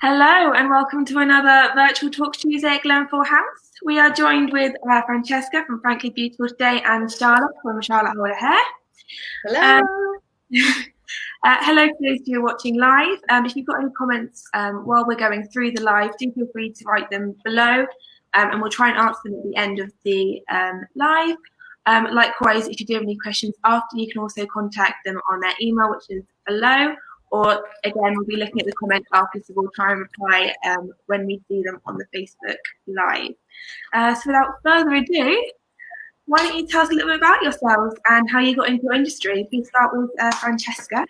Hello and welcome to another Virtual Talk Tuesday at Glenfall House. We are joined with Francesca from Frankly Beautiful today and Charlotte from Charlotte Hold Hair. Hello. Hello to those of you who are watching live. If you've got any comments while we're going through the live, do feel free to write them below and we'll try and answer them at the end of the live. Likewise, if you do have any questions after, you can also contact them on their email, which is below. Or again, we'll be looking at the comments after, so we'll try and reply when we see them on the Facebook Live. So without further ado, why don't you tell us a little bit about yourselves and how you got into your industry? Please start with Francesca.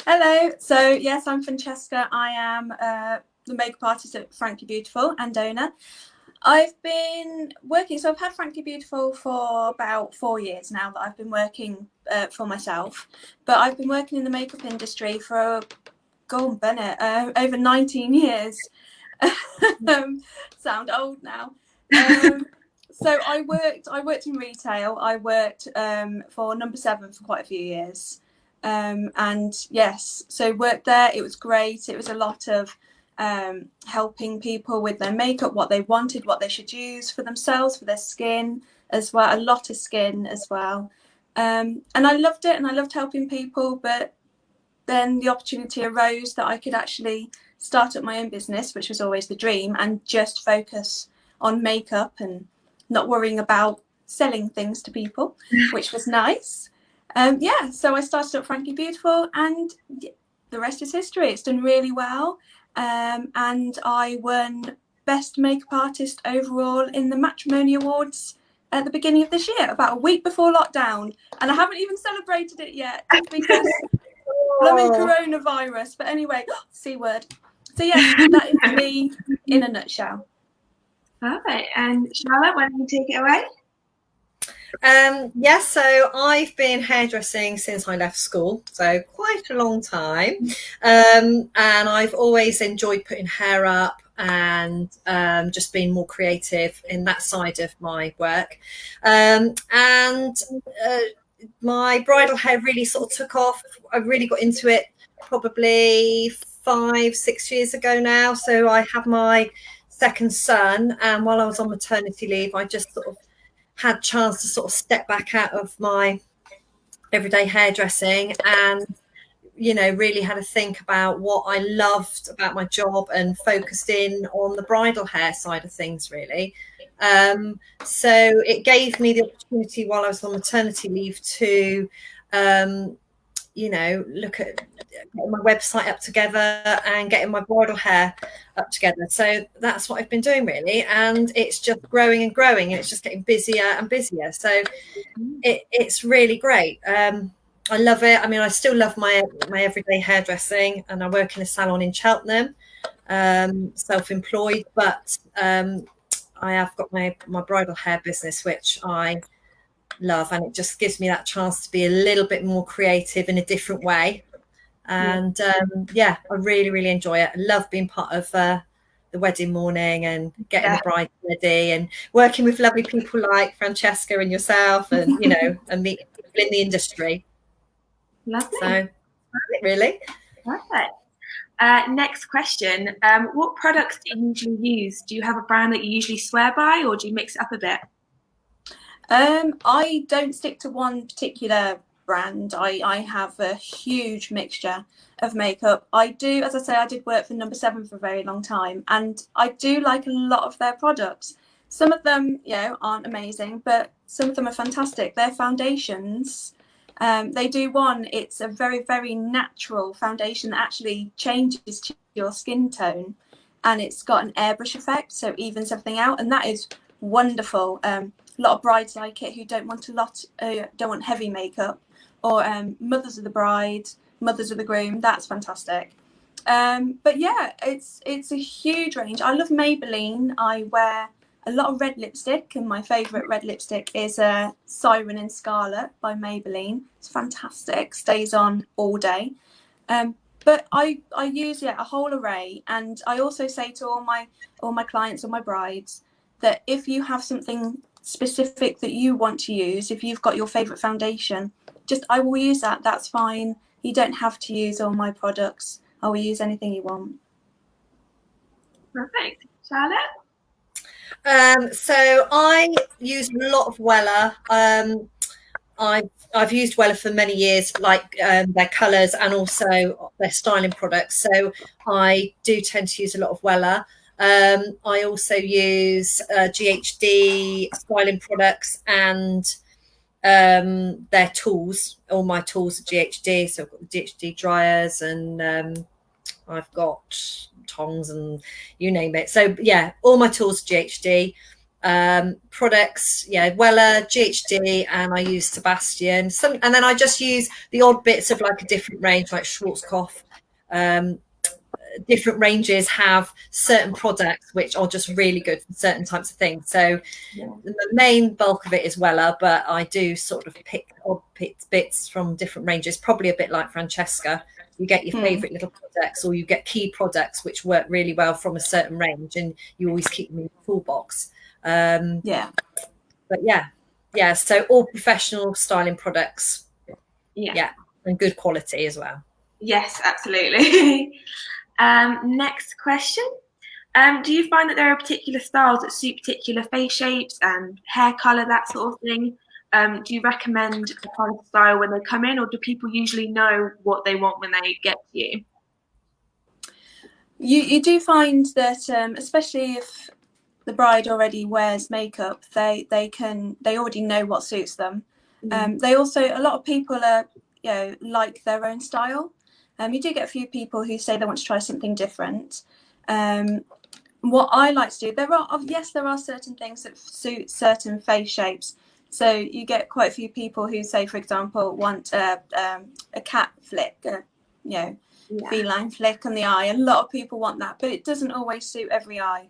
Hello. So yes, I'm Francesca. I am the makeup artist at Frankly Beautiful and owner. I've been working, so I've had Frankly Beautiful for about 4 years now that I've been working for myself. But I've been working in the makeup industry for, over 19 years. Sound old now. So I worked in retail. I worked for Number 7 for quite a few years. And yes, so worked there. It was great. It was a lot of helping people with their makeup, what they wanted, what they should use for themselves, for their skin as well, a lot of skin as well. And I loved it and I loved helping people, but then the opportunity arose that I could actually start up my own business, which was always the dream, and just focus on makeup and not worrying about selling things to people, which was nice. So I started up Frankly Beautiful and the rest is history. It's done really well. And I won Best Makeup Artist overall in the Matrimony Awards at the beginning of this year, about a week before lockdown. And I haven't even celebrated it yet because blooming coronavirus. But anyway, C word. So yes, that is me in a nutshell. Perfect. And Charlotte, why don't you take it away? Yes, so I've been hairdressing since I left school, so quite a long time. And I've always enjoyed putting hair up and just being more creative in that side of my work. My bridal hair really sort of took off. I really got into it probably 5-6 years ago now. So I had my second son, and while I was on maternity leave, I just sort of had chance to sort of step back out of my everyday hairdressing and, you know, really had to think about what I loved about my job and focused in on the bridal hair side of things, really. So it gave me the opportunity while I was on maternity leave to, look at getting my website up together and getting my bridal hair up together. So that's what I've been doing, really, and it's just growing and growing, and it's just getting busier and busier. So it's really great. I love it. I mean, I still love my everyday hairdressing, and I work in a salon in Cheltenham, self-employed, but I have got my bridal hair business, which I love, and it just gives me that chance to be a little bit more creative in a different way. And I really enjoy it. I love being part of the wedding morning and getting the bride ready and working with lovely people like Francesca and yourself, and and meeting people in the industry. Lovely. So really perfect. Next question. What products do you usually use? Do you have a brand that you usually swear by, or do you mix it up a bit? I don't stick to one particular brand. I have a huge mixture of makeup. I do, as I say, I did work for Number 7 for a very long time, and I do like a lot of their products. Some of them, aren't amazing, but some of them are fantastic. Their foundations, they do one. It's a very, very natural foundation that actually changes to your skin tone, and it's got an airbrush effect, so it evens everything out, and that is wonderful. A lot of brides like it who don't want heavy makeup, or mothers of the bride, mothers of the groom. That's fantastic. But yeah, it's a huge range. I love Maybelline. I wear a lot of red lipstick, and my favourite red lipstick is Siren in Scarlet by Maybelline. It's fantastic, stays on all day. But I use a whole array, and I also say to all my clients or my brides that if you have something specific that you want to use, if you've got your favourite foundation, I will use that. That's fine. You don't have to use all my products. I will use anything you want. Perfect. Charlotte? So I use a lot of Wella. I've used Wella for many years, like their colours and also their styling products. So I do tend to use a lot of Wella. I also use GHD styling products and their tools. All my tools are GHD. So I've got the GHD dryers and I've got tongs and you name it. So yeah, all my tools are GHD. Products, yeah, Wella, GHD, and I use Sebastian. And then I just use the odd bits of like a different range, like Schwarzkopf. Different ranges have certain products which are just really good for certain types of things. So the main bulk of it is Wella, but I do sort of pick odd bits from different ranges, probably a bit like Francesca. You get your favorite little products, or you get key products which work really well from a certain range, and you always keep them in your toolbox. But yeah, so all professional styling products, and good quality as well. Yes, absolutely. Next question. Do you find that there are particular styles that suit particular face shapes and hair color, that sort of thing? Do you recommend a kind of style when they come in, or do people usually know what they want when they get to you? You do find that, especially if the bride already wears makeup, they already know what suits them. They also, a lot of people are, like their own style. You do get a few people who say they want to try something different. What I like to do, there are certain things that suit certain face shapes. So you get quite a few people who say, for example, want a cat flick, feline flick on the eye. A lot of people want that, but it doesn't always suit every eye.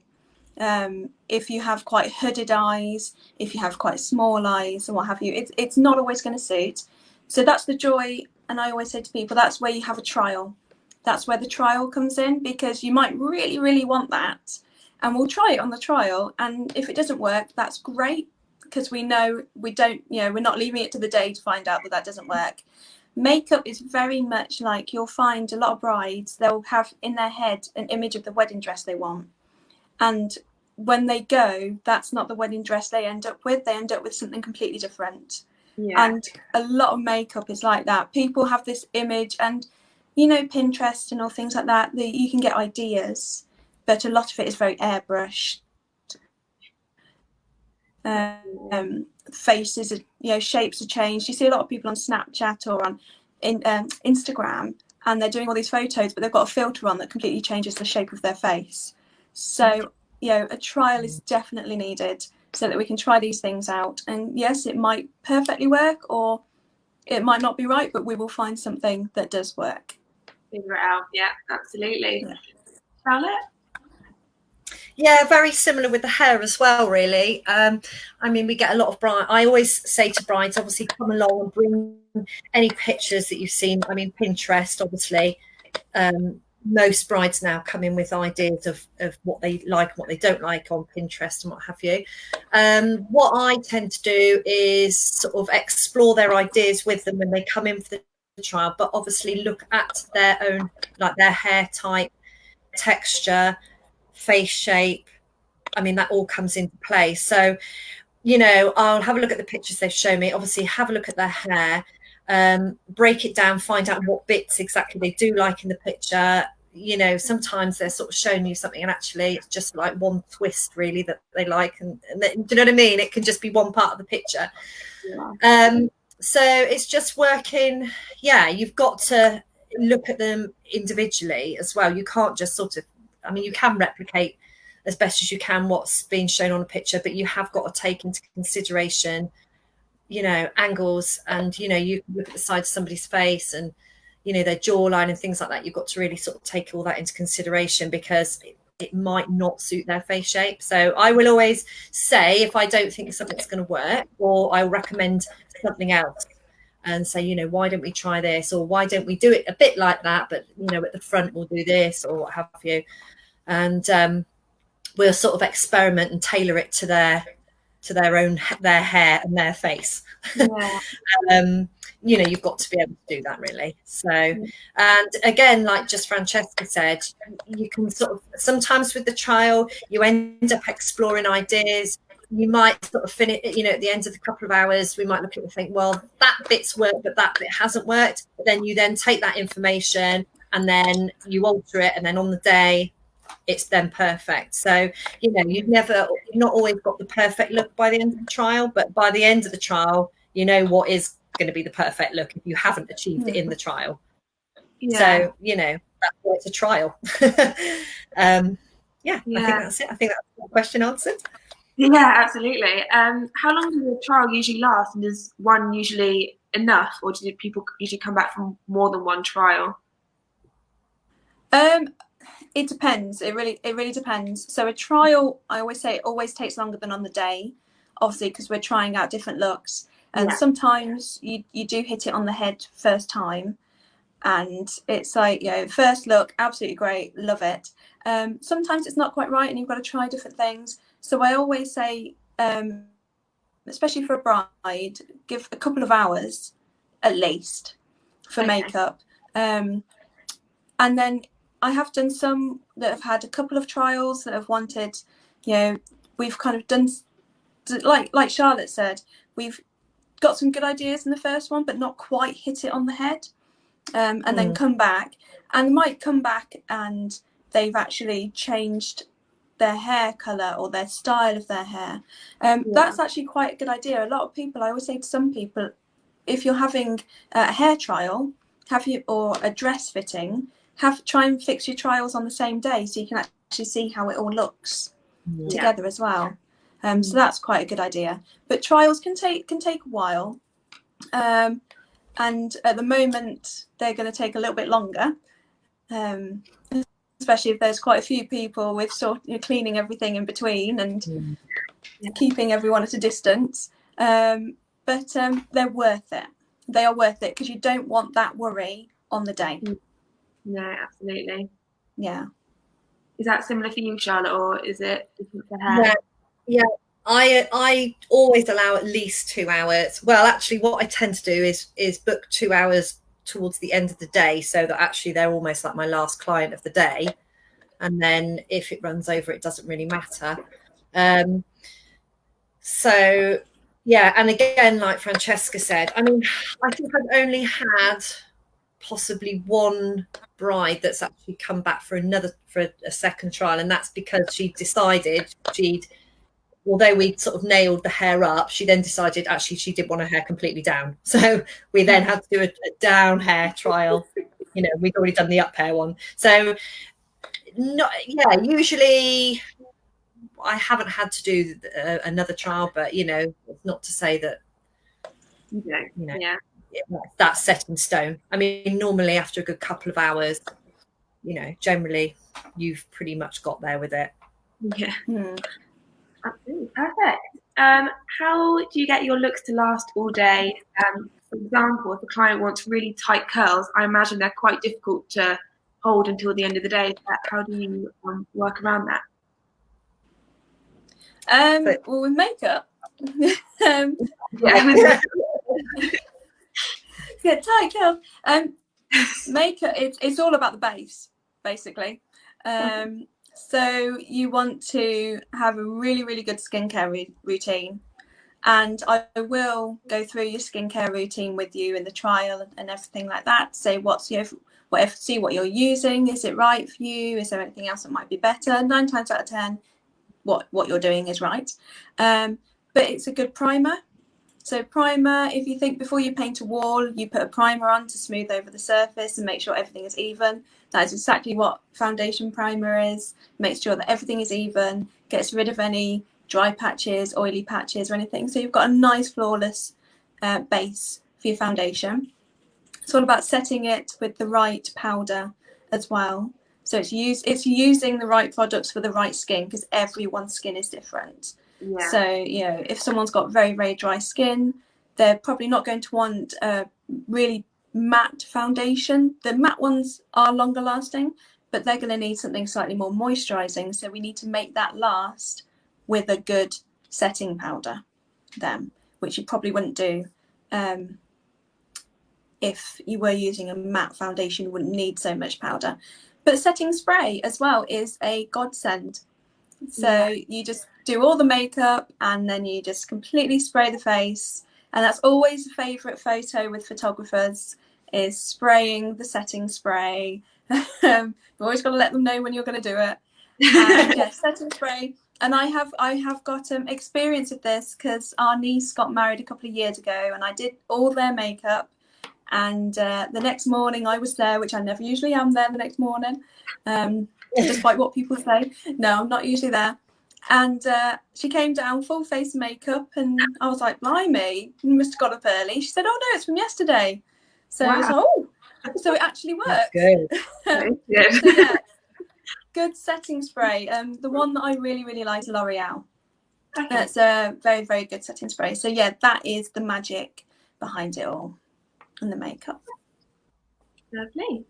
If you have quite hooded eyes, if you have quite small eyes and what have you, it's not always going to suit. So that's the joy. And I always say to people, that's where you have a trial. That's where the trial comes in, because you might really, really want that. And we'll try it on the trial. And if it doesn't work, that's great, because we know we're not leaving it to the day to find out that doesn't work. Makeup is very much like, you'll find a lot of brides, they'll have in their head an image of the wedding dress they want. And when they go, that's not the wedding dress they end up with. They end up with something completely different. And a lot of makeup is like that. People have this image, and Pinterest and all things like that, you can get ideas, but a lot of it is very airbrushed. Faces are, shapes are changed. You see a lot of people on Snapchat or on Instagram, and they're doing all these photos, but they've got a filter on that completely changes the shape of their face. So a trial is definitely needed, so that we can try these things out. And yes, it might perfectly work, or it might not be right, but we will find something that does work. Figure it out. Yeah, absolutely. Charlotte? Yeah, very similar with the hair as well, really. We get a lot of brides. I always say to brides, obviously, come along and bring any pictures that you've seen. Pinterest, obviously. Most brides now come in with ideas of what they like and what they don't like on Pinterest and what have you. What I tend to do is sort of explore their ideas with them when they come in for the trial, but obviously look at their own, like their hair type, texture, face shape. That all comes into play. So, I'll have a look at the pictures they've shown me, obviously have a look at their hair, break it down, find out what bits exactly they do like in the picture. Sometimes they're sort of showing you something and actually it's just like one twist really that they like, and do you know what I mean? It can just be one part of the picture. So it's just working. You've got to look at them individually as well. You can't just sort of, you can replicate as best as you can what's being shown on a picture, but you have got to take into consideration angles, and you look at the side of somebody's face and their jawline and things like that. You've got to really sort of take all that into consideration, because it might not suit their face shape. So I will always say, if I don't think something's going to work, or I'll recommend something else and say, why don't we try this, or why don't we do it a bit like that, but at the front we'll do this, or what have you. And we'll sort of experiment and tailor it to to their hair and their face. Yeah. You know, you've got to be able to do that, really. So, and again, like just Francesca said, you can sort of, sometimes with the trial, you end up exploring ideas. You might sort of finish, you know, at the end of a couple of hours, we might look at it and think, well, that bit's worked, but that bit hasn't worked. But then you then take that information and then you alter it, and then on the day, it's then perfect. So, you know, you've not always got the perfect look by the end of the trial, but by the end of the trial, you know what is going to be the perfect look if you haven't achieved it in the trial. So, you know, that's why it's a trial. I think that's it. I think that's the question answered. Yeah, absolutely. How long does a trial usually last, and is one usually enough, or do people usually come back from more than one trial? It depends. It really depends. So a trial, I always say, always takes longer than on the day, obviously, because we're trying out different looks. And sometimes you do hit it on the head first time, and it's like, you know, first look, absolutely great, love it. Sometimes it's not quite right, and you've got to try different things. So I always say, especially for a bride, give a couple of hours at least for makeup. And then I have done some that have had a couple of trials that have wanted, you know, we've kind of done, like Charlotte said, we've got some good ideas in the first one, but not quite hit it on the head. And then come back, and might come back and they've actually changed their hair color or their style of their hair. That's actually quite a good idea. A lot of people, I always say to some people, if you're having a hair trial, or a dress fitting, try and fix your trials on the same day so you can actually see how it all looks together as well. So that's quite a good idea. But trials can take a while, and at the moment they're going to take a little bit longer, especially if there's quite a few people with cleaning everything in between and keeping everyone at a distance. But they're worth it. They are worth it, because you don't want that worry on the day. No, absolutely. Yeah. Is that similar for you, Charlotte, or is it different for her? Yeah. I always allow at least 2 hours. Well, actually, what I tend to do is book 2 hours towards the end of the day, so that actually they're almost like my last client of the day. And then if it runs over, it doesn't really matter. So, yeah. And again, like Francesca said, I mean, I think I've only had possibly one bride that's actually come back for a second trial, and that's because she decided although we sort of nailed the hair up, she then decided actually she did want her hair completely down. So we then had to do a down hair trial. You know, we'd already done the up hair one. So usually I haven't had to do another trial, but you know, not to say that that's set in stone. I mean, normally after a good couple of hours, you know, generally you've pretty much got there with it. Yeah. Absolutely. Perfect. How do you get your looks to last all day? For example, if a client wants really tight curls, I imagine they're quite difficult to hold until the end of the day. How do you work around that? Well, with makeup, tight curls. Makeup, it's all about the base, basically. So you want to have a really, really good skincare routine. And I will go through your skincare routine with you in the trial and everything like that. Say see what you're using. Is it right for you? Is there anything else that might be better? 9 times out of 10, what you're doing is right. But it's a good primer. So primer, if you think before you paint a wall, you put a primer on to smooth over the surface and make sure everything is even. That is exactly what foundation primer is. Makes sure that everything is even, gets rid of any dry patches, oily patches or anything. So you've got a nice flawless base for your foundation. It's all about setting it with the right powder as well. So it's using the right products for the right skin, because everyone's skin is different. Yeah. So, you know, if someone's got very, very dry skin, they're probably not going to want a really matte foundation. The matte ones are longer lasting, but they're going to need something slightly more moisturizing. So we need to make that last with a good setting powder then, which you probably wouldn't do if you were using a matte foundation. You wouldn't need so much powder. But setting spray as well is a godsend. So you just do all the makeup and then you just completely spray the face. And that's always a favourite photo with photographers, is spraying the setting spray. You've always got to let them know when you're going to do it. And yeah, setting spray. And I have got experience with this because our niece got married a couple of years ago and I did all their makeup. And the next morning I was there, which I never usually am there the next morning, despite what people say. No, I'm not usually there. And she came down full face makeup and I was like, blimey, you must have got up early. She said, oh no, it's from yesterday. So I was like, oh, so it actually works. Good. So yeah, good setting spray. The one that I really, really like is L'Oreal. Okay. It's a very, very good setting spray. So yeah, that is the magic behind it all. And the makeup. Lovely.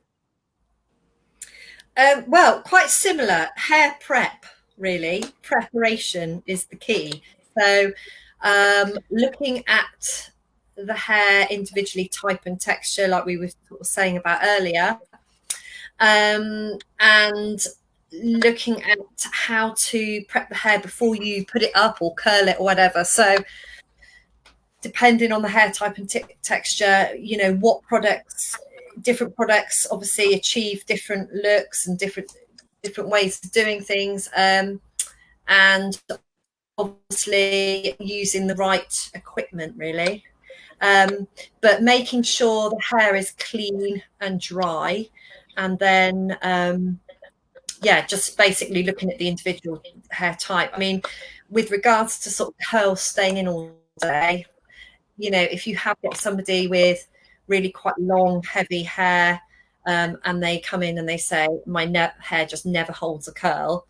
Well, quite similar. Hair prep, really. Preparation is the key. So looking at the hair individually, type and texture, like we were sort of saying about earlier, and looking at how to prep the hair before you put it up or curl it or whatever. So depending on the hair type and texture, you know, what different products obviously achieve different looks and different ways of doing things, and obviously using the right equipment, really. But making sure the hair is clean and dry, and then just basically looking at the individual hair type. I mean, with regards to sort of curls staying in all day, you know, if you have got somebody with really quite long, heavy hair, and they come in and they say, my hair just never holds a curl,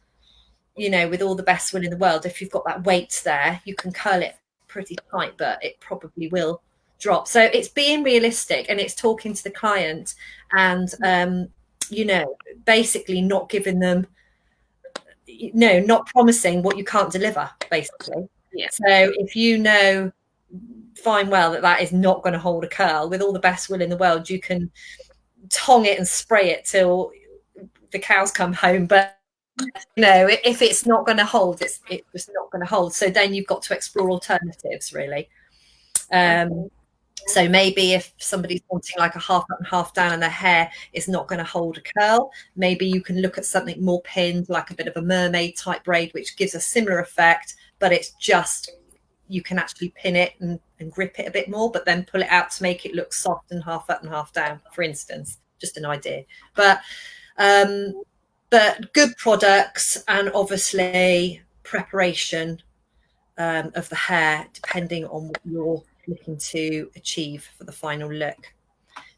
you know, with all the best will in the world, if you've got that weight there, you can curl it pretty tight, but it probably will drop. So it's being realistic and it's talking to the client and, you know, basically not giving them, not promising what you can't deliver, basically. Yeah. So if you know fine well that is not going to hold a curl, with all the best will in the world, you can tong it and spray it till the cows come home, but you know, if it's not going to hold, it's just not going to hold. So then you've got to explore alternatives, really. So maybe if somebody's wanting like a half up and half down and their hair is not going to hold a curl, maybe you can look at something more pinned, like a bit of a mermaid type braid, which gives a similar effect, but it's just, you can actually pin it and grip it a bit more, but then pull it out to make it look soft and half up and half down, for instance. Just an idea. But good products, and obviously preparation of the hair, depending on what you're looking to achieve for the final look.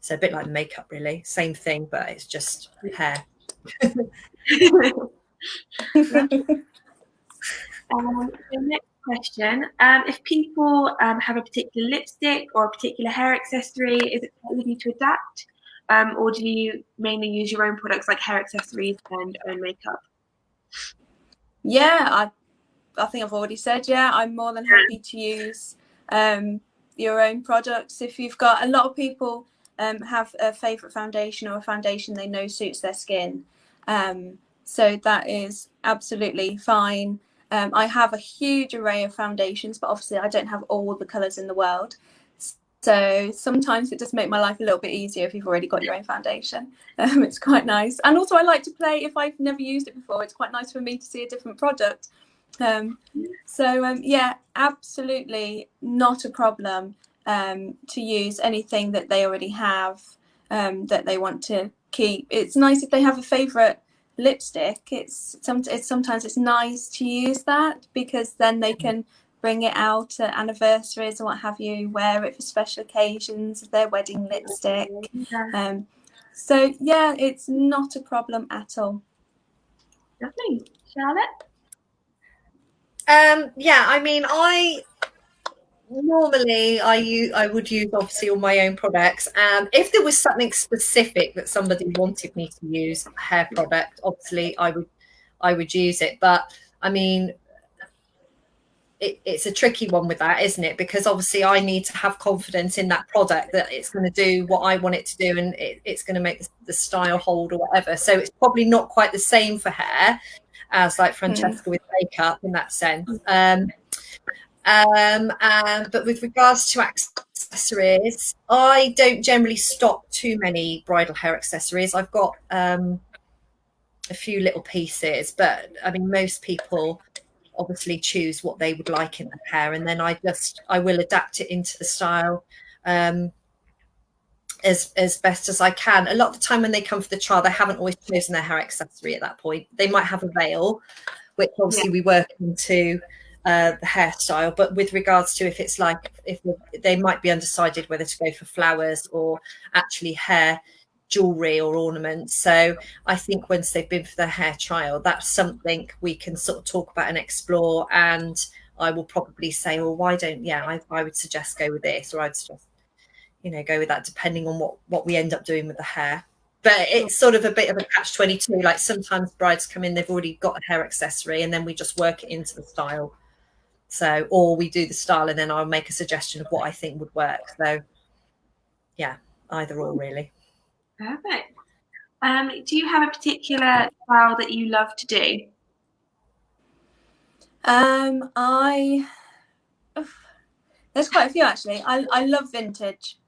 So a bit like makeup, really. Same thing, but it's just hair. The next question, if people have a particular lipstick or a particular hair accessory, is it easy to adapt, or do you mainly use your own products like hair accessories and own makeup? Yeah, I think I've already said, I'm more than happy to use your own products. If you've got, a lot of people have a favourite foundation or a foundation they know suits their skin, so that is absolutely fine. I have a huge array of foundations, but obviously I don't have all the colours in the world. So sometimes it does make my life a little bit easier if you've already got your own foundation. It's quite nice. And also I like to play, if I've never used it before, it's quite nice for me to see a different product. Yeah, absolutely not a problem to use anything that they already have, that they want to keep. It's nice if they have a favourite lipstick. Sometimes it's nice to use that, because then they can bring it out at anniversaries and what have you, wear it for special occasions, their wedding lipstick. So yeah, it's not a problem at all. Lovely. Charlotte? Yeah, I mean, I would use obviously all my own products. If there was something specific that somebody wanted me to use, a hair product, obviously I would use it. But I mean, it's a tricky one with that, isn't it? Because obviously I need to have confidence in that product that it's going to do what I want it to do, and it's going to make the style hold or whatever. So it's probably not quite the same for hair as like Francesca with makeup in that sense. But with regards to accessories, I don't generally stock too many bridal hair accessories. I've got a few little pieces, but I mean, most people obviously choose what they would like in their hair, and then I will adapt it into the style as best as I can. A lot of the time when they come for the trial, they haven't always chosen their hair accessory at that point. They might have a veil, which obviously we work into the hairstyle, but with regards to if they might be undecided whether to go for flowers or actually hair jewelry or ornaments. So I think once they've been for their hair trial, that's something we can sort of talk about and explore, and I will probably say, well, why don't I would suggest go with this, or I'd suggest go with that, depending on what we end up doing with the hair. But it's sort of a bit of a catch-22. Like sometimes brides come in, they've already got a hair accessory, and then we just work it into the style. So, or we do the style and then I'll make a suggestion of what I think would work. So yeah, either or really. Perfect. Do you have a particular style that you love to do? There's quite a few actually. I love vintage.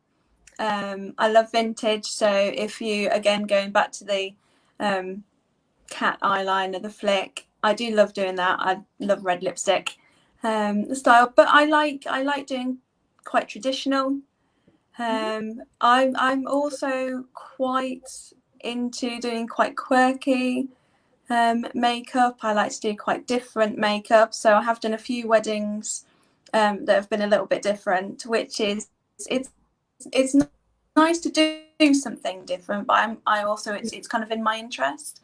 I love vintage. So if you, again, going back to the cat eyeliner, the flick, I do love doing that. I love red lipstick the style, but I like doing quite traditional. I'm also quite into doing quite quirky makeup. I like to do quite different makeup. So I have done a few weddings that have been a little bit different, which is it's nice to do something different, but I also it's kind of in my interest.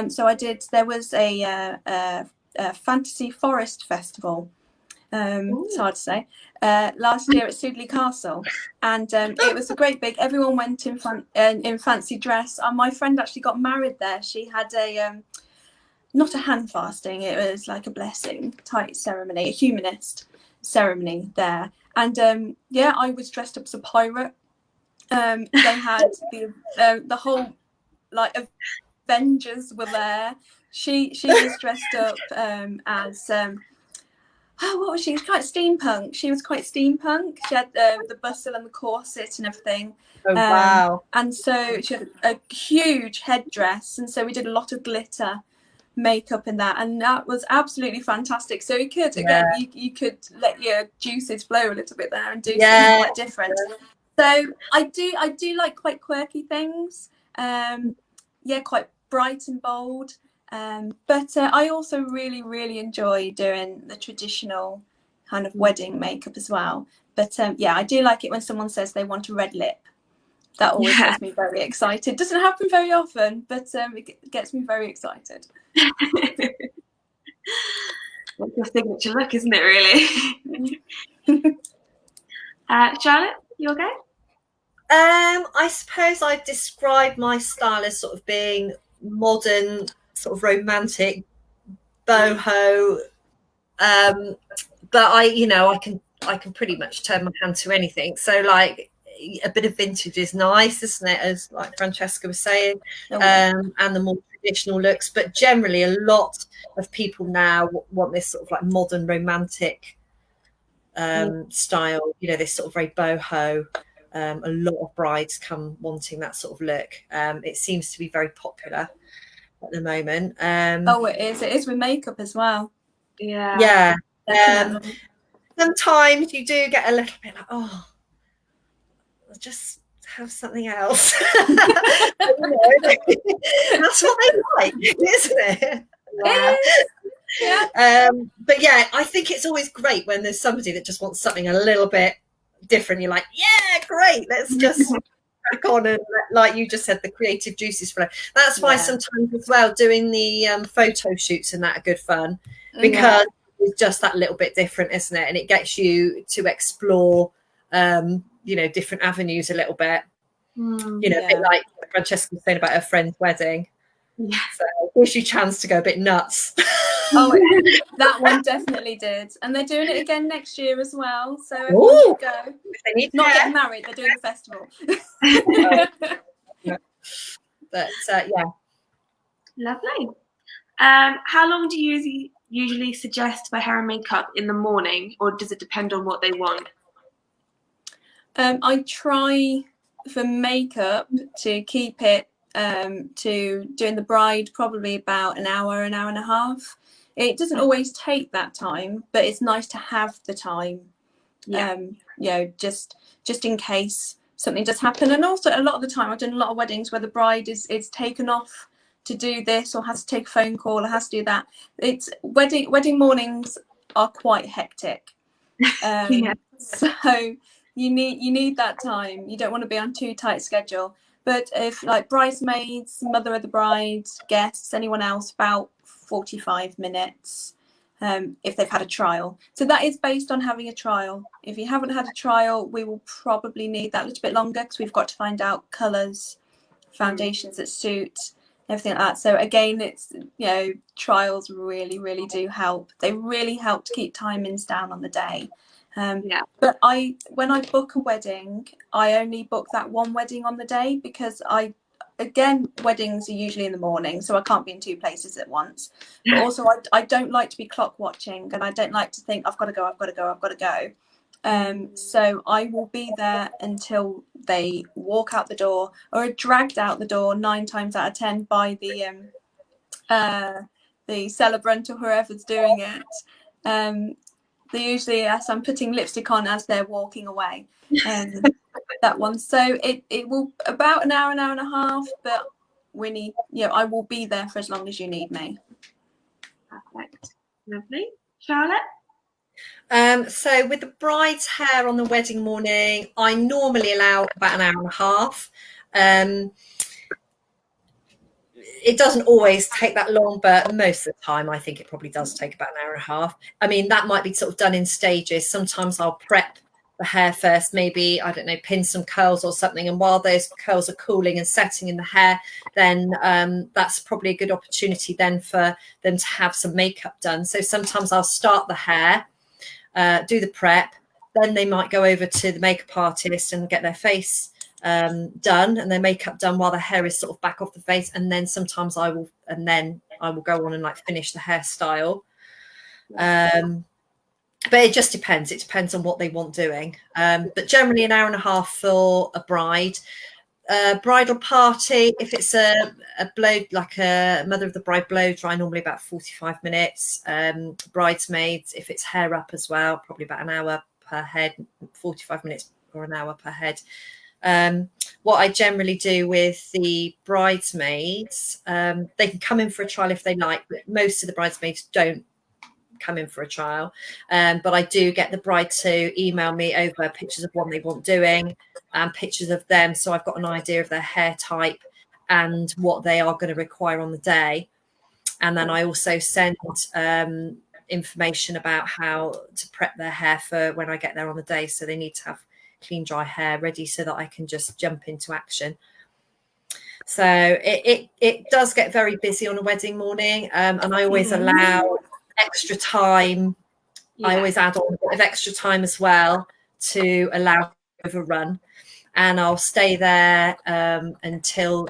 So there was a fantasy forest festival, it's hard to say, last year at Sudeley Castle, and it was a great big, everyone went in fancy dress, and my friend actually got married there. She had a not a hand fasting, it was like a blessing type ceremony, a humanist ceremony there, and I was dressed up as a pirate. They had the whole like Avengers were there. She was dressed up as what was she? She was quite steampunk. She was quite steampunk. She had the bustle and the corset and everything. Oh wow! And so she had a huge headdress, and so we did a lot of glitter makeup in that, and that was absolutely fantastic. So you could you could let your juices flow a little bit there and do something quite different. So I do like quite quirky things. Quite bright and bold. But I also really enjoy doing the traditional kind of wedding makeup as well. But I do like it when someone says they want a red lip. That always gets me very excited. Doesn't happen very often, but it gets me very excited. That's your signature look, isn't it, really? Charlotte, you okay? I suppose I'd describe my style as sort of being modern, sort of romantic, boho. But I can pretty much turn my hand to anything. So like a bit of vintage is nice, isn't it? As like Francesca was saying, and the more traditional looks. But generally, a lot of people now want this sort of like modern romantic style. This sort of very boho. A lot of brides come wanting that sort of look. It seems to be very popular at the moment. It is with makeup as well. Yeah. Sometimes you do get a little bit like, oh, I'll just have something else. That's what they like, isn't it? But I think it's always great when there's somebody that just wants something a little bit different. You're like, yeah, great, let's just crack on, and like you just said, the creative juices flow. That's why sometimes as well doing the photo shoots and that are good fun, because it's just that little bit different, isn't it? And it gets you to explore different avenues a little bit. A bit like Francesca was saying about her friend's wedding. So it gives you a chance to go a bit nuts. Oh, that one definitely did, and they're doing it again next year as well. So everyone should go. They need Not hair. getting married; they're doing the festival. But yeah. Lovely. How long do you usually suggest for hair and makeup in the morning, or does it depend on what they want? I try for makeup to keep it to doing the bride probably about an hour and a half. It doesn't always take that time, but it's nice to have the time. Yeah. You know, just in case something does happen. And also a lot of the time I've done a lot of weddings where the bride is taken off to do this, or has to take a phone call, or has to do that. It's wedding mornings are quite hectic. Yeah. So you need that time. You don't want to be on too tight schedule. But if like bridesmaids, mother of the bride, guests, anyone else, about 45 minutes if they've had a trial. So that is based on having a trial. If you haven't had a trial, we will probably need that a little bit longer, because we've got to find out colours, foundations that suit, everything like that. So again, it's, you know, trials really do help. They really help to keep timings down on the day. But when I book a wedding, I only book that one wedding on the day, because weddings are usually in the morning, so I can't be in two places at once. But also I don't like to be clock watching, and I don't like to think I've got to go. So I will be there until they walk out the door, or are dragged out the door 9 times out of 10 by the celebrant or whoever's doing it. They usually, as I'm putting lipstick on as they're walking away, that one. So it will about an hour and a half, but I will be there for as long as you need me. Perfect. Lovely. Charlotte? So with the bride's hair on the wedding morning, I normally allow about an hour and a half. It doesn't always take that long, but most of the time I think it probably does take about an hour and a half. I mean, that might be sort of done in stages. Sometimes I'll prep the hair first, maybe, I don't know, pin some curls or something, and while those curls are cooling and setting in the hair, then that's probably a good opportunity then for them to have some makeup done. So sometimes I'll start the hair, do the prep, then they might go over to the makeup artist and get their face done and their makeup done while the hair is sort of back off the face, and then sometimes I will go on and like finish the hairstyle. But it just depends. It depends on what they want doing. But generally an hour and a half for a bride. Bridal party, if it's a blow, like a mother of the bride blow dry, normally about 45 minutes. Bridesmaids, if it's hair up as well, probably about an hour per head, 45 minutes or an hour per head. What I generally do with the bridesmaids, they can come in for a trial if they like, but most of the bridesmaids don't come in for a trial. But I do get the bride to email me over pictures of what they want doing and pictures of them, so I've got an idea of their hair type and what they are going to require on the day. And then I also send information about how to prep their hair for when I get there on the day, so they need to have clean dry hair ready so that I can just jump into action. So it does get very busy on a wedding morning, and I always allow extra time. I always add on a bit of extra time as well to allow overrun, and I'll stay there until,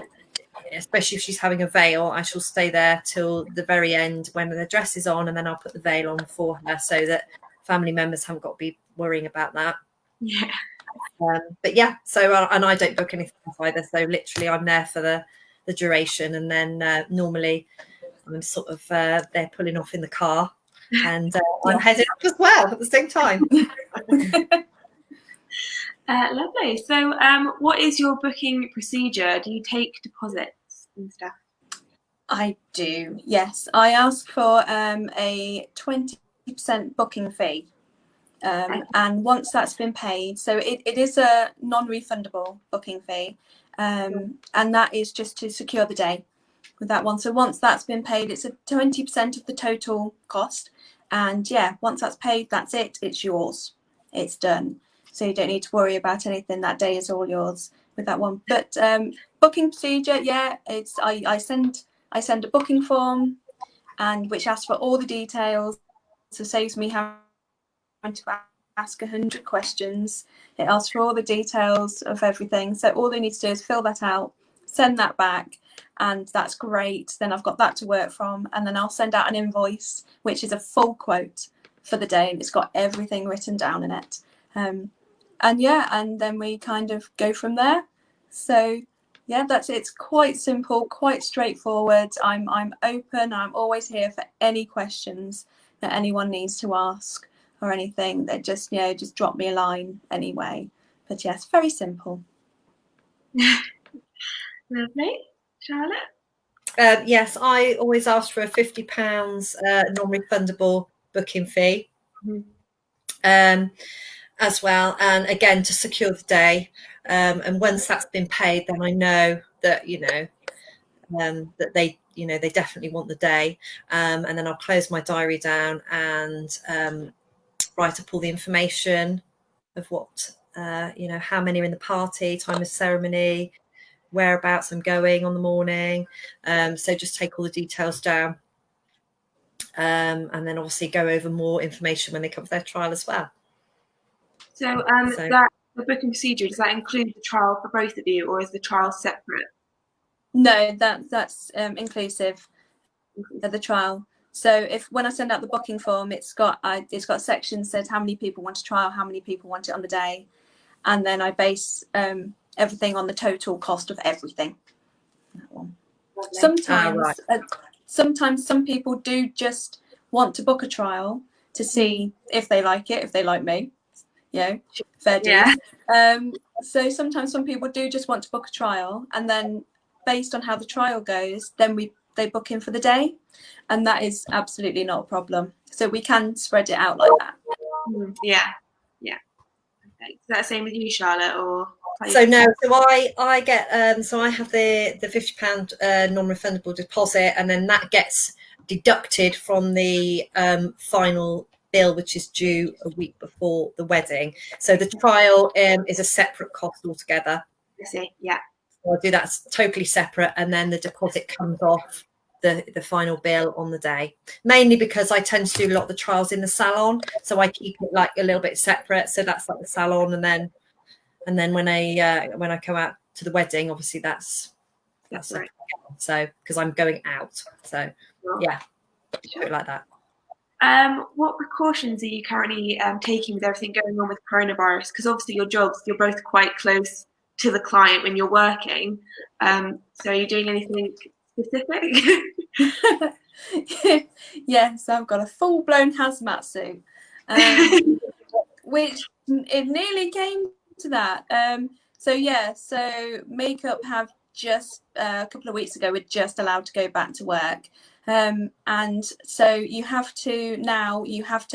especially if she's having a veil, I shall stay there till the very end when the dress is on, and then I'll put the veil on for her so that family members haven't got to be worrying about that. Yeah. But yeah, so and I don't book anything either, so literally I'm there for the duration, and then normally I'm sort of they're pulling off in the car, and I'm heading up as well at the same time. Lovely. So what is your booking procedure? Do you take deposits and stuff? I do, yes. I ask for a 20% booking fee. And once that's been paid, so it is a non-refundable booking fee, and that is just to secure the day with that one. So once that's been paid, it's a 20% of the total cost, and yeah, once that's paid, that's it. It's yours. It's done. So you don't need to worry about anything. That day is all yours with that one. But booking procedure, yeah, it's I send a booking form. and which asks for all the details. So saves me having to ask 100 questions. It asks for all the details of everything. So all they need to do is fill that out, send that back, and that's great. Then I've got that to work from, and then I'll send out an invoice, which is a full quote for the day, and it's got everything written down in it. And yeah, and then we kind of go from there. So yeah, that's it. It's quite simple, quite straightforward. I'm open. I'm always here for any questions that anyone needs to ask or anything. That just drop me a line anyway. But yes, very simple. Lovely. Charlotte? Yes, I always ask for a £50 non-refundable booking fee. As well, and again to secure the day, and once that's been paid, then I know that that they definitely want the day, and then I'll close my diary down and write up all the information of what how many are in the party, time of ceremony, whereabouts I'm going on the morning, so just take all the details down, and then obviously go over more information when they come for their trial as well. So that the booking procedure, does that include the trial for both of you, or is the trial separate? No, that's inclusive of the trial. So when I send out the booking form, it's got sections says how many people want to trial, how many people want it on the day, and then I base everything on the total cost of everything. That one. Sometimes some people do just want to book a trial to see if they like it, if they like me. Fair dues. So sometimes some people do just want to book a trial, and then based on how the trial goes, then they book in for the day, and that is absolutely not a problem. So we can spread it out like that. Yeah. Okay. Is that the same with you, Charlotte, or? So no, so I get so I have the £50 non-refundable deposit, and then that gets deducted from the final bill, which is due a week before the wedding. So the trial is a separate cost altogether. I see. Yeah. So I'll do that totally separate, and then the deposit comes off the final bill on the day. Mainly because I tend to do a lot of the trials in the salon, so I keep it like a little bit separate. So that's like the salon, and then when I come out to the wedding, obviously that's right. So because I'm going out, so yeah, do it like that. What precautions are you currently taking with everything going on with coronavirus? Because obviously you're both quite close to the client when you're working. So are you doing anything specific? Yes, I've got a full-blown hazmat suit, which it nearly came to that. So makeup have just a couple of weeks ago we're just allowed to go back to work. And so you have to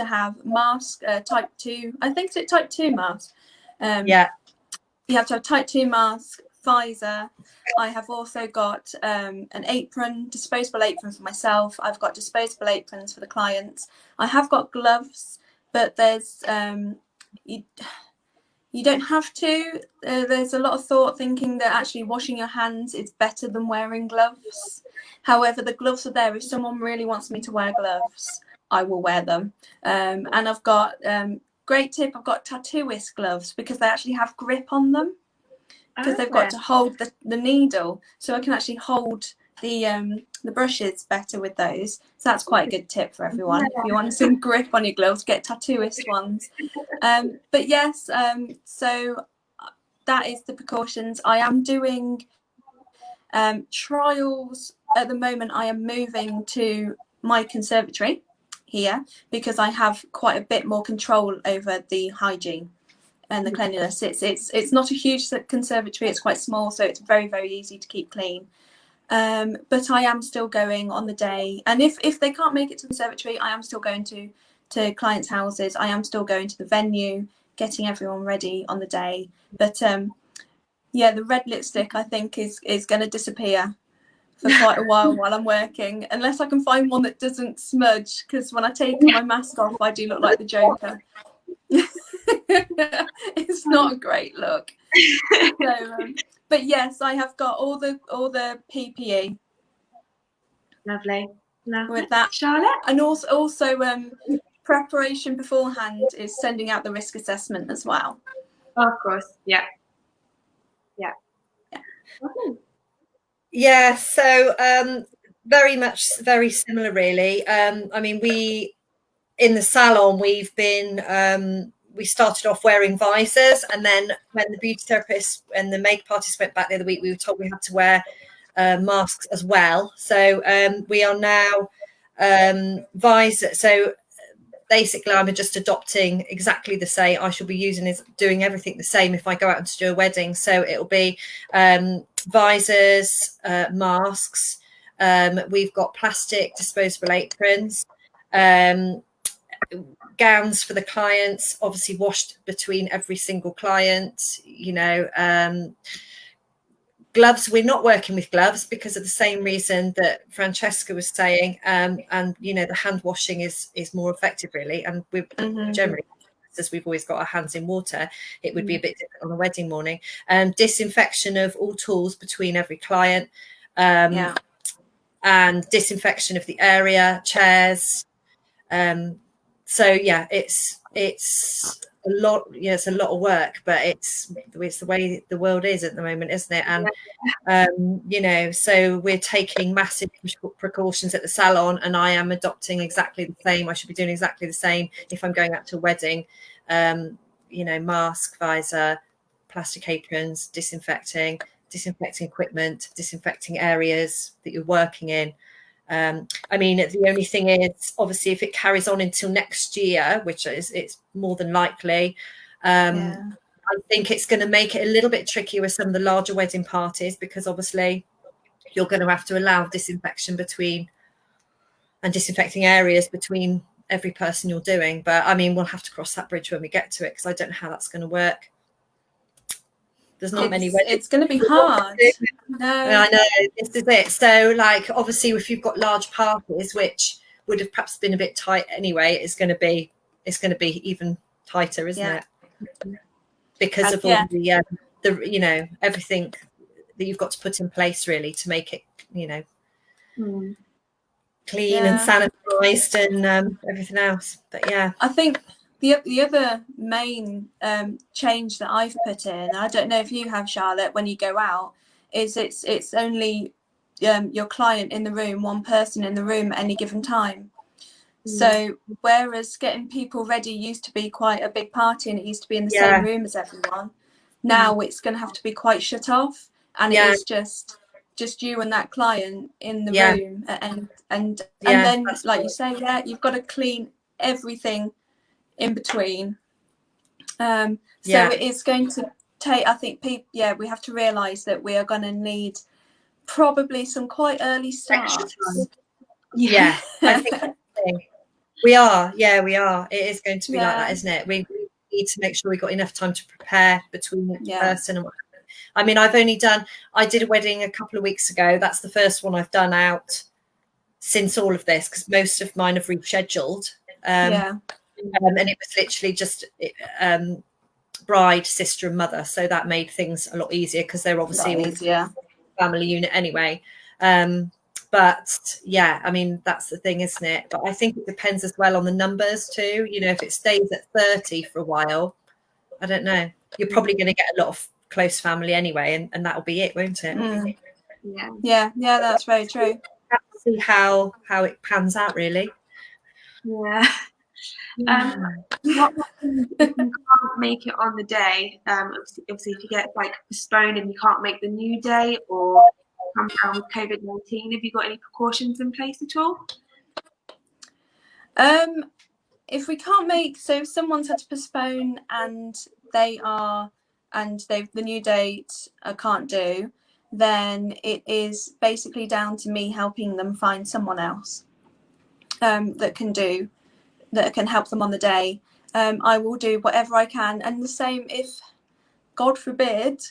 have mask, type 2, I think it's type 2 mask. You have to have type 2 mask, Pfizer. I have also got an apron, disposable apron for myself. I've got disposable aprons for the clients. I have got gloves, but there's you don't have to. There's a lot of thought thinking that actually washing your hands is better than wearing gloves. However, the gloves are there. If someone really wants me to wear gloves, I will wear them. And I've got, great tip, I've got tattooist gloves because they actually have grip on them. Because they've got to hold the needle. So I can actually hold the brushes better with those. So that's quite a good tip for everyone. If you want some grip on your gloves, get tattooist ones. But yes, so that is the precautions. I am doing trials at the moment. I am moving to my conservatory here because I have quite a bit more control over the hygiene and the cleanliness. It's not a huge conservatory, it's quite small, so it's very, very easy to keep clean. But I am still going on the day, and if they can't make it to the conservatory, I am still going to clients' houses. I am still going to the venue, getting everyone ready on the day. But yeah, the red lipstick I think is going to disappear for quite a while I'm working, unless I can find one that doesn't smudge, because when I take my mask off I do look like the Joker. It's not a great look. So, but yes, I have got all the PPE. Lovely. Lovely. with that. Charlotte? And also preparation beforehand is sending out the risk assessment as well. Oh, of course. Yeah. Okay. Yeah, so very similar, really. I mean, in the salon, we started off wearing visors, and then when the beauty therapists and the makeup artists went back the other week, we were told we had to wear masks as well. So we are now visor. So basically, I'm just adopting exactly the same. I shall be doing everything the same if I go out to do a wedding. So it'll be visors, masks. We've got plastic disposable aprons, gowns for the clients, obviously washed between every single client. Gloves, we're not working with gloves because of the same reason that Francesca was saying, and the hand washing is more effective, really. And we're generally, as we've always got our hands in water, it would be a bit different on a wedding morning. Disinfection of all tools between every client, and disinfection of the area, chairs. So yeah, it's a lot. Yeah, it's a lot of work, but it's the way the world is at the moment, isn't it? And so we're taking massive precautions at the salon, and I am adopting exactly the same. I should be doing exactly the same if I'm going out to a wedding. Mask, visor, plastic aprons, disinfecting equipment, disinfecting areas that you're working in. I mean, the only thing is, obviously, if it carries on until next year, which it's more than likely, I think it's going to make it a little bit trickier with some of the larger wedding parties, because obviously you're going to have to allow disinfection and disinfecting areas between every person you're doing. But I mean, we'll have to cross that bridge when we get to it, because I don't know how that's going to work. There's not many weddings. It's going to be hard. No, I know, this is it. So, like, obviously, if you've got large parties, which would have perhaps been a bit tight anyway, it's going to be even tighter, isn't it? Because of all the everything that you've got to put in place, really, to make it clean and sanitized and everything else. But yeah, I think the other main change that I've put in, I don't know if you have, Charlotte, when you go out, is it's only your client in the room, one person in the room at any given time. So whereas getting people ready used to be quite a big party, and it used to be in the same room as everyone, now it's going to have to be quite shut off, and it is just you and that client in the room, and then, like you say, you've got to clean everything in between. So it is going to take, I think, we have to realise that we are going to need probably some quite early starts. I think we are. It is going to be like that, isn't it? We need to make sure we've got enough time to prepare between each person and I mean, I did a wedding a couple of weeks ago. That's the first one I've done out since all of this, because most of mine have rescheduled. And it was literally just bride, sister and mother. So that made things a lot easier, because they're obviously all family unit anyway. But yeah, I mean, that's the thing, isn't it? But I think it depends as well on the numbers too. If it stays at 30 for a while, I don't know. You're probably going to get a lot of close family anyway, and that'll be it, won't it? Yeah, that's very true. Have to see how it pans out, really. What happens if you can't make it on the day? Obviously, if you get postponed and you can't make the new day, or come down with COVID-19, have you got any precautions in place at all? If we can't make, so if someone's had to postpone and the new date I can't do, then it is basically down to me helping them find someone else that can help them on the day. I will do whatever I can, and the same if, God forbid,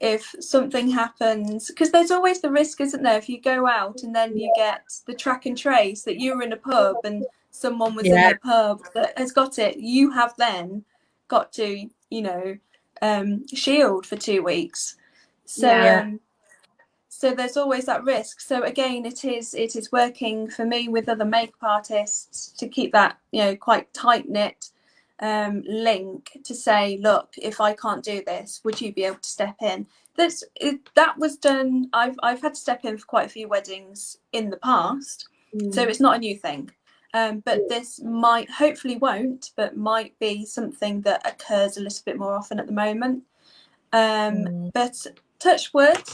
if something happens, because there's always the risk, isn't there, if you go out and then you get the track and trace that you were in a pub and someone was in a pub that has got it, you have then got to shield for 2 weeks. So So there's always that risk. So again, it is working for me with other makeup artists to keep that, you know, quite tight knit link to say, look, if I can't do this, would you be able to step in? That was done. I've had to step in for quite a few weddings in the past, so it's not a new thing. But this might, hopefully won't, but might be something that occurs a little bit more often at the moment. But touch wood,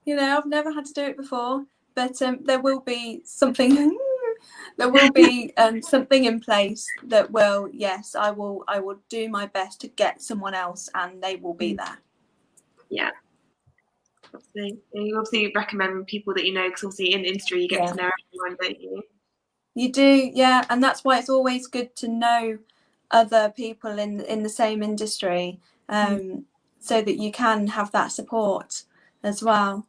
you know, I've never had to do it before, but there will be something. There will be something in place that will, yes, I will do my best to get someone else, and they will be there. Yeah. You obviously recommend people that you know, because obviously in the industry you get to know everyone, don't you? You do, yeah, and that's why it's always good to know other people in the same industry, so that you can have that support as well.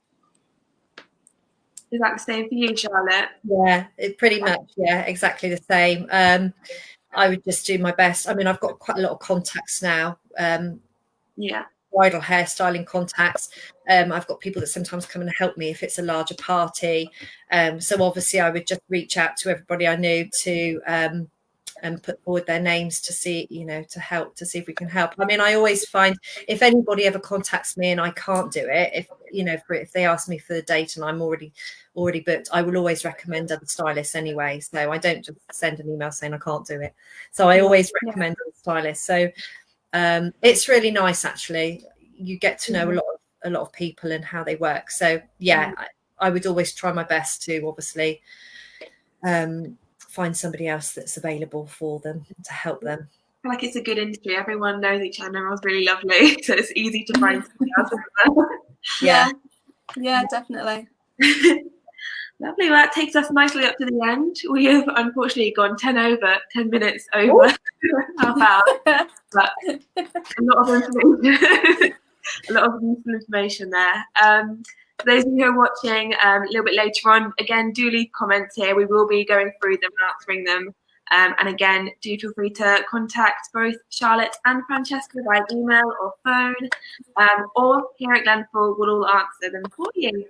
Is that the same for you, Charlotte? Yeah, it pretty much, yeah, exactly the same. I would just do my best. I mean, I've got quite a lot of contacts now. Bridal hairstyling contacts. I've got people that sometimes come and help me if it's a larger party. So obviously I would just reach out to everybody I knew to and put forward their names to see, you know, to help, to see if we can help. I mean, I always find if anybody ever contacts me and I can't do it, if, you know, if they ask me for the date and I'm already booked, I will always recommend other stylists anyway. So I don't just send an email saying I can't do it. So I always recommend other stylists. So it's really nice, actually. You get to know a lot of people and how they work. So yeah, I would always try my best to obviously find somebody else that's available for them to help them. I feel like it's a good industry. Everyone knows each other. Everyone's really lovely, so it's easy to find somebody else. Yeah, definitely. Lovely. Well, that takes us nicely up to the end. We have unfortunately gone 10 minutes over half hour, but a lot of information, a lot of useful information there. For those of you who are watching a little bit later on, again, do leave comments here. We will be going through them and answering them. And again, do feel free to contact both Charlotte and Francesca by email or phone, or here at Glenfall, we'll all answer them for you.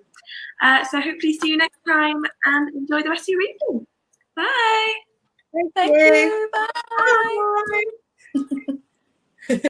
So hopefully see you next time, and enjoy the rest of your evening. Bye. Thank you. Bye. Bye.